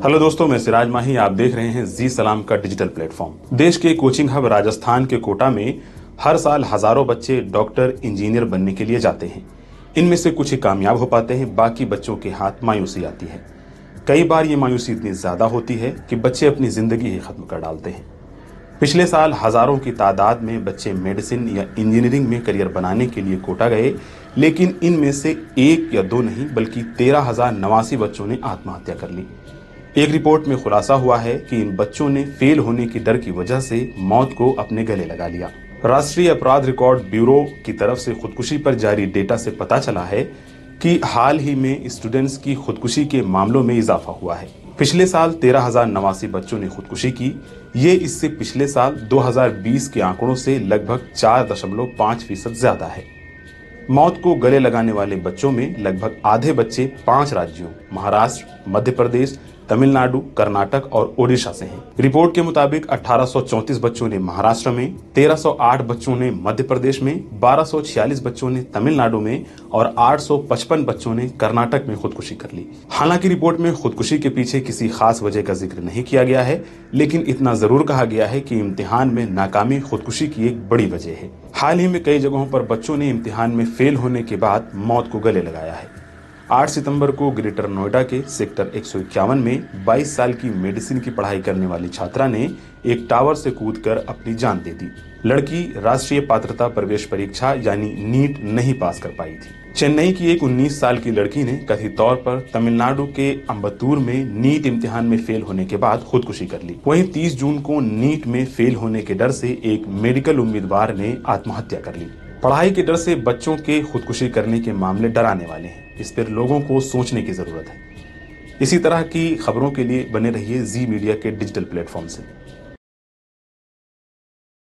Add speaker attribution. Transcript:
Speaker 1: Hello दोस्तों, मैं सिराज माही। आप देख रहे हैं जी सलाम का डिजिटल प्लेटफॉर्म। देश के कोचिंग हब राजस्थान के कोटा में हर साल हजारों बच्चे डॉक्टर, इंजीनियर बनने के लिए जाते हैं। इनमें से कुछ ही कामयाब हो पाते हैं, बाकी बच्चों के हाथ मायूसी आती है। कई बार ये मायूसी इतनी ज्यादा होती है कि बच्चे अपनी जिंदगी ही खत्म कर डालते हैं। पिछले साल हजारों की तादाद में बच्चे मेडिसिन या इंजीनियरिंग में करियर बनाने के लिए कोटा गए, लेकिन इनमें से एक या दो नहीं बल्कि 13,089 बच्चों ने आत्महत्या कर ली। एक रिपोर्ट में खुलासा हुआ है कि इन बच्चों ने फेल होने की डर की वजह से मौत को अपने गले लगा लिया। राष्ट्रीय अपराध रिकॉर्ड ब्यूरो की तरफ से खुदकुशी पर जारी डेटा से पता चला है कि हाल ही में स्टूडेंट्स की खुदकुशी के मामलों में इजाफा हुआ है। पिछले साल 13,089 बच्चों ने खुदकुशी की। ये इससे पिछले साल 2020 के आंकड़ों से लगभग 4.5% ज्यादा है। मौत को गले लगाने वाले बच्चों में लगभग आधे बच्चे 5 राज्यों महाराष्ट्र, मध्य प्रदेश, तमिलनाडु, कर्नाटक और ओडिशा से हैं। रिपोर्ट के मुताबिक 1834 बच्चों ने महाराष्ट्र में, 1308 बच्चों ने मध्य प्रदेश में, 1246 बच्चों ने तमिलनाडु में और 855 बच्चों ने कर्नाटक में खुदकुशी कर ली। हालांकि रिपोर्ट में खुदकुशी के पीछे किसी खास वजह का जिक्र नहीं किया गया है, लेकिन इतना जरूर कहा गया है कि इम्तिहान में नाकामी खुदकुशी की एक बड़ी वजह है। हाल ही में कई जगहों पर बच्चों ने इम्तिहान में फेल होने के बाद मौत को गले लगाया है। 8 सितंबर को ग्रेटर नोएडा के सेक्टर 151 में 22 साल की मेडिसिन की पढ़ाई करने वाली छात्रा ने एक टावर से कूदकर अपनी जान दे दी। लड़की राष्ट्रीय पात्रता प्रवेश परीक्षा यानी नीट नहीं पास कर पाई थी। चेन्नई की एक 19 साल की लड़की ने कथित तौर पर तमिलनाडु के अम्बत्तूर में नीट इम्तिहान में फेल होने के बाद खुदकुशी कर ली। वहीं 30 जून को नीट में फेल होने के डर से एक मेडिकल उम्मीदवार ने आत्महत्या कर ली। पढ़ाई के डर से बच्चों के खुदकुशी करने के मामले डराने वाले हैं। इस पर लोगों को सोचने की जरूरत है। इसी तरह की खबरों के लिए बने रहिए जी मीडिया के डिजिटल प्लेटफॉर्म से।